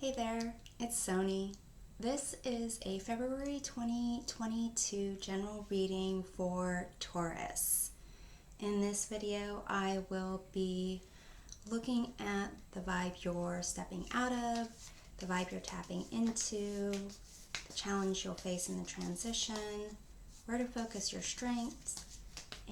Hey there, it's Sony. This is a February 2022 general reading for Taurus. In this video, I will be looking at the vibe you're stepping out of, the vibe you're tapping into, the challenge you'll face in the transition, where to focus your strengths,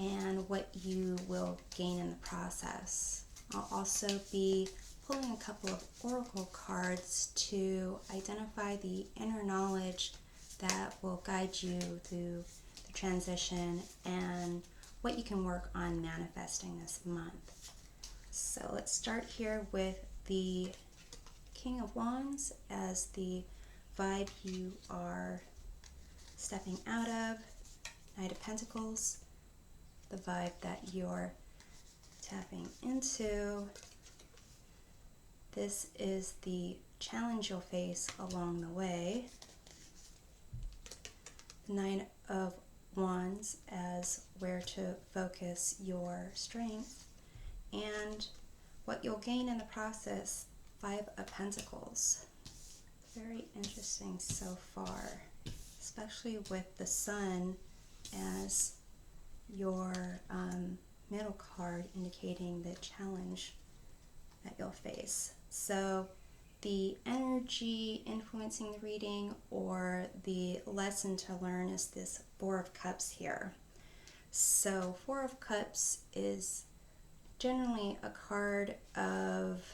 and what you will gain in the process. I'll also be pulling a couple of oracle cards to identify the inner knowledge that will guide you through the transition and what you can work on manifesting this month. So let's start here with the King of Wands as the vibe you are stepping out of, Knight of Pentacles, the vibe that you're tapping into. This is the challenge you'll face along the way. Nine of Wands as where to focus your strength and what you'll gain in the process. Five of Pentacles. Very interesting so far, especially with the Sun as your middle card indicating the challenge that you'll face. So the energy influencing the reading or the lesson to learn is this Four of Cups here. So Four of Cups is generally a card of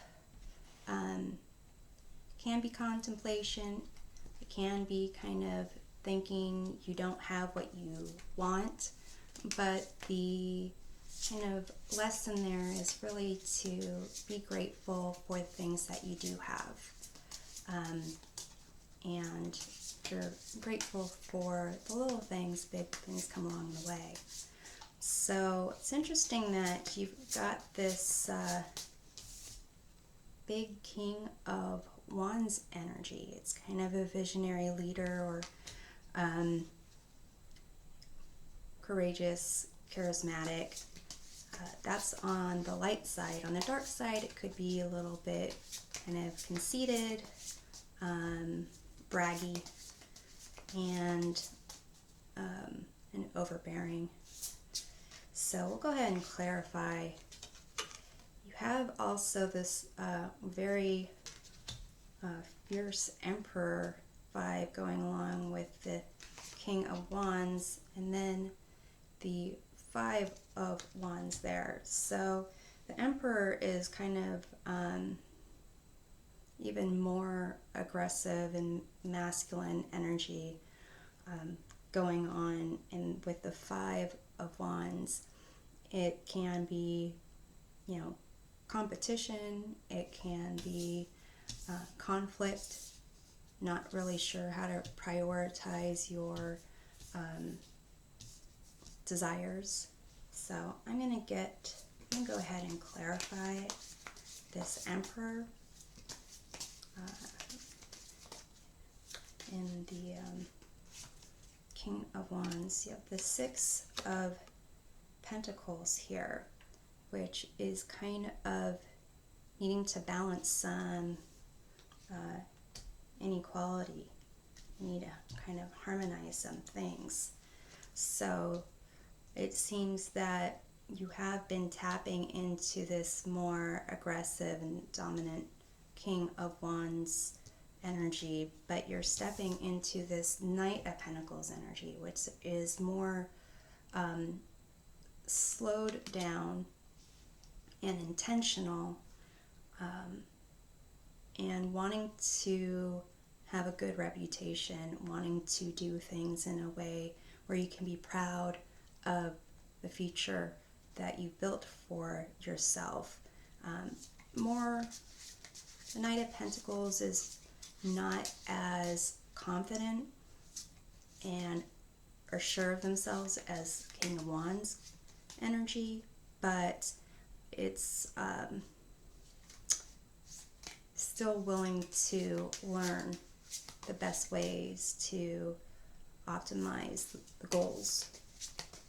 can be contemplation, it can be kind of thinking you don't have what you want, but the kind of lesson there is really to be grateful for the things that you do have. And if you're grateful for the little things, big things come along the way. So it's interesting that you've got this big King of Wands energy. It's kind of a visionary leader or courageous, charismatic. That's on the light side. On the dark side, it could be a little bit kind of conceited, braggy, and overbearing. So we'll go ahead and clarify. You have also this very fierce Emperor vibe going along with the King of Wands, and then the Five of Wands there. So the Emperor is kind of even more aggressive and masculine energy going on, and with the Five of Wands, it can be, competition, it can be conflict, not really sure how to prioritize your desires. So I'm going to go ahead and clarify this Emperor in the King of Wands. You have the Six of Pentacles here, which is kind of needing to balance some inequality. You need to kind of harmonize some things. So it seems that you have been tapping into this more aggressive and dominant King of Wands energy, but you're stepping into this Knight of Pentacles energy, which is more slowed down and intentional, and wanting to have a good reputation, wanting to do things in a way where you can be proud of the future that you built for yourself. The Knight of Pentacles is not as confident and are sure of themselves as King of Wands energy, but it's still willing to learn the best ways to optimize the goals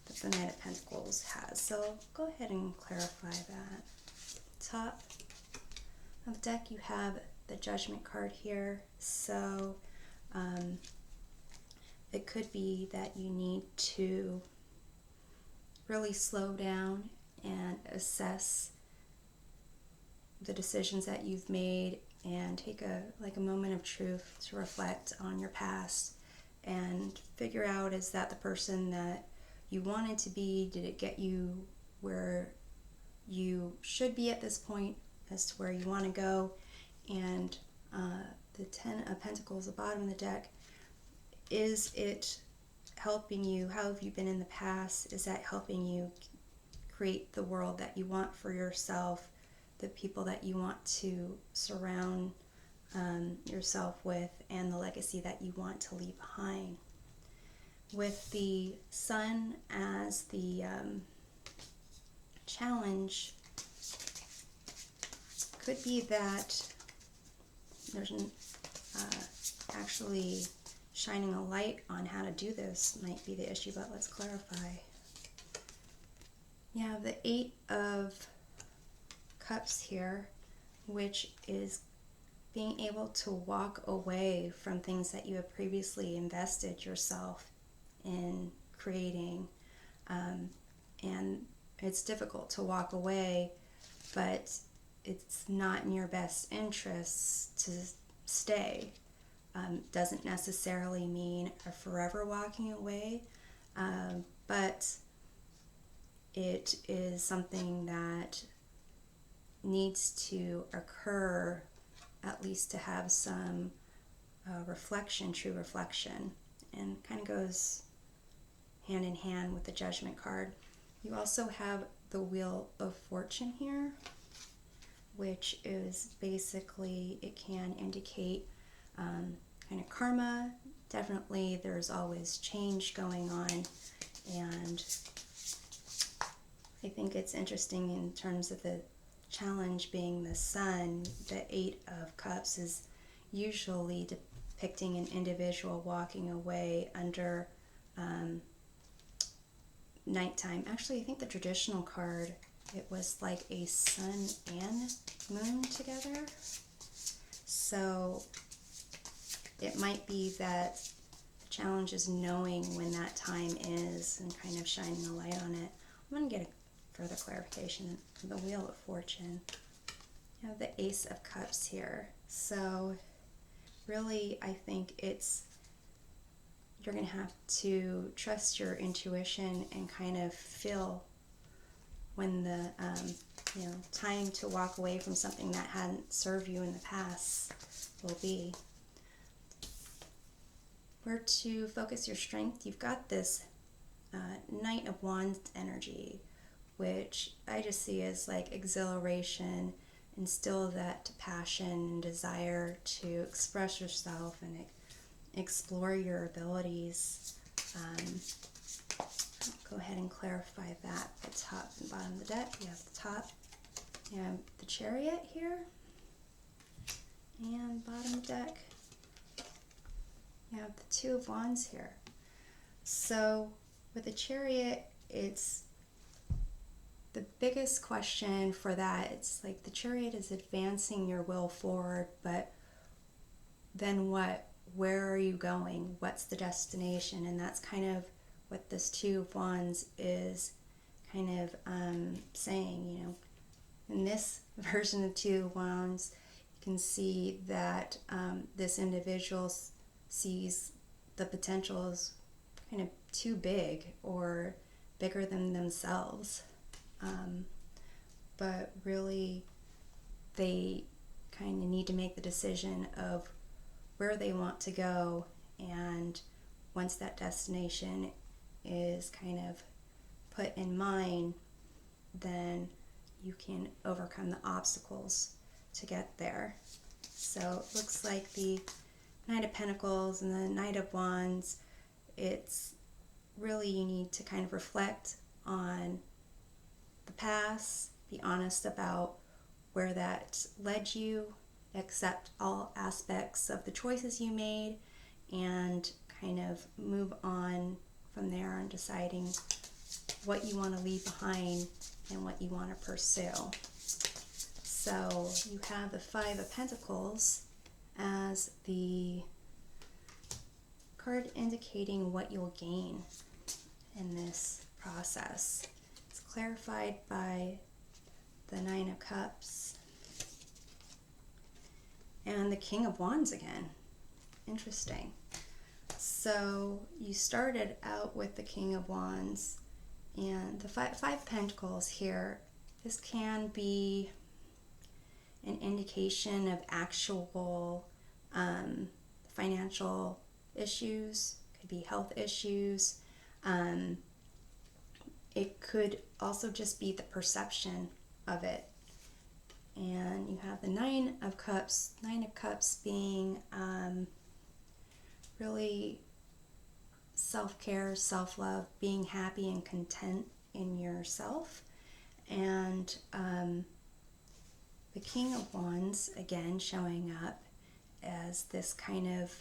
that the Knight of Pentacles has. So go ahead and clarify that. Top of the deck, you have the Judgment card here. So it could be that you need to really slow down and assess the decisions that you've made and take a moment of truth to reflect on your past and figure out, is that the person that you wanted to be? Did it get you where you should be at this point as to where you want to go? And the Ten of Pentacles, the bottom of the deck, is it helping you? How have you been in the past? Is that helping you create the world that you want for yourself, the people that you want to surround yourself with, and the legacy that you want to leave behind? With the Sun as the challenge, could be that there's actually shining a light on how to do this might be the issue, but let's clarify. You have the Eight of Cups here, which is being able to walk away from things that you have previously invested yourself in creating. And it's difficult to walk away, but it's not in your best interests to stay. Doesn't necessarily mean a forever walking away, but it is something that needs to occur, at least to have some reflection, true reflection, and kind of goes hand in hand with the Judgment card. You also have the Wheel of Fortune here, which is basically, it can indicate kind of karma. Definitely there's always change going on, and I think it's interesting in terms of the challenge being the Sun. The Eight of Cups is usually depicting an individual walking away under nighttime. Actually, I think the traditional card, it was like a sun and moon together. So it might be that the challenge is knowing when that time is and kind of shining a light on it. I'm going to get a further clarification. The Wheel of Fortune. You have the Ace of Cups here. So really, I think you're going to have to trust your intuition and kind of feel when the time to walk away from something that hadn't served you in the past will be. Where to focus your strength, you've got this Knight of Wands energy, which I just see as like exhilaration and still that passion and desire to express yourself and explore your abilities. I'll go ahead and clarify that. The top and bottom of the deck, you have the top, you have the Chariot here, and bottom of the deck, you have the Two of Wands here. So with the Chariot, it's the biggest question for that. It's like the Chariot is advancing your will forward, but then what? Where are you going? What's the destination? And that's kind of what this Two of Wands is kind of saying. In this version of Two of Wands, you can see that this individual sees the potential as kind of too big or bigger than themselves. But really, they kind of need to make the decision of where they want to go, and once that destination is kind of put in mind, then you can overcome the obstacles to get there. So it looks like the Knight of Pentacles and the Knight of Wands, it's really, you need to kind of reflect on the past, be honest about where that led you, accept all aspects of the choices you made, and kind of move on from there and deciding what you want to leave behind and what you want to pursue. So you have the Five of Pentacles as the card indicating what you'll gain in this process. It's clarified by the Nine of Cups and the King of Wands again. Interesting. So you started out with the King of Wands and the Five of Pentacles here. This can be an indication of actual financial issues, could be health issues. It could also just be the perception of it. And you have the Nine of Cups being really self-care, self-love, being happy and content in yourself. And the King of Wands again showing up as this kind of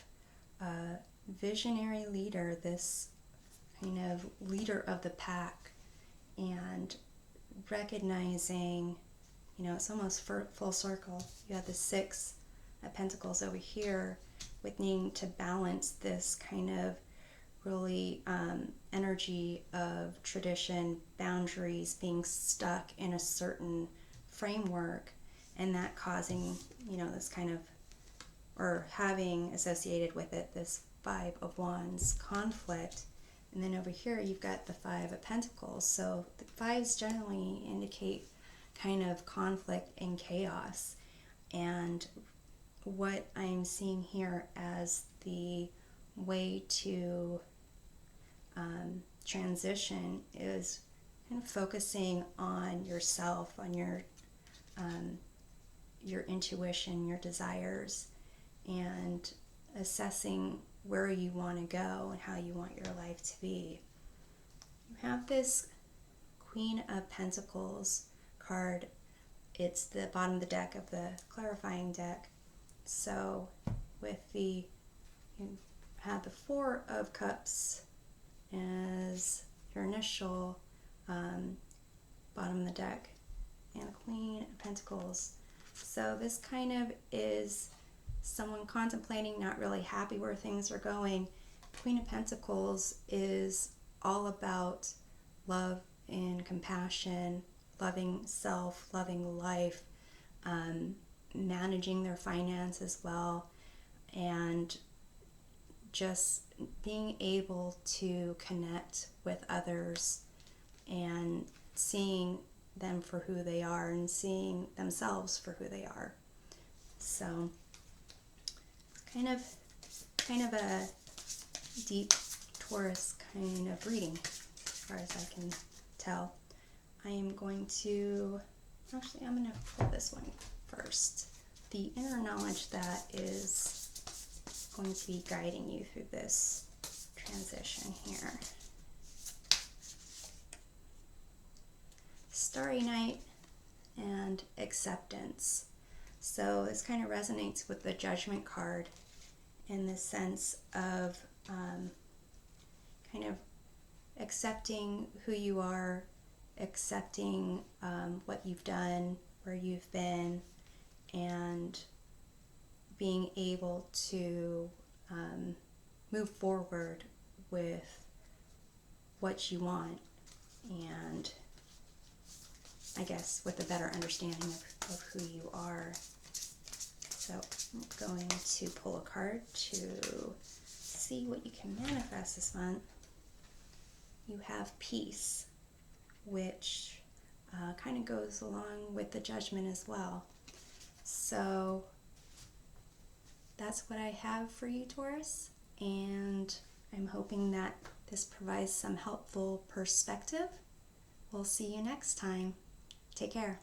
visionary leader, this kind of leader of the pack, and recognizing, you know, it's almost full circle. You have the Six of Pentacles over here with needing to balance this kind of really energy of tradition, boundaries, being stuck in a certain framework, and that causing, you know, this kind of, or having associated with it, this Five of Wands conflict. And then over here you've got the Five of Pentacles. So the fives generally indicate kind of conflict and chaos. And what I'm seeing here as the way to transition is kind of focusing on yourself, on your intuition, your desires, and assessing where you want to go and how you want your life to be. You have this Queen of Pentacles card. It's the bottom of the deck of the clarifying deck. So with you have the Four of Cups as your initial bottom of the deck, and the Queen of Pentacles. So this kind of is someone contemplating, not really happy where things are going. Queen of Pentacles is all about love and compassion, loving self, loving life, managing their finances well, and just being able to connect with others and seeing them for who they are and seeing themselves for who they are. So kind of a deep Taurus kind of reading as far as I can tell. I am going to, actually I'm going to pull this one first. The inner knowledge that is going to be guiding you through this transition here. Starry Night and acceptance. So this kind of resonates with the Judgment card in the sense of kind of accepting who you are, accepting what you've done, where you've been, and being able to move forward with what you want, and I guess with a better understanding of who you are. So I'm going to pull a card to see what you can manifest this month. You have peace, which kind of goes along with the Judgment as well. So that's what I have for you, Taurus, and I'm hoping that this provides some helpful perspective. We'll see you next time. Take care.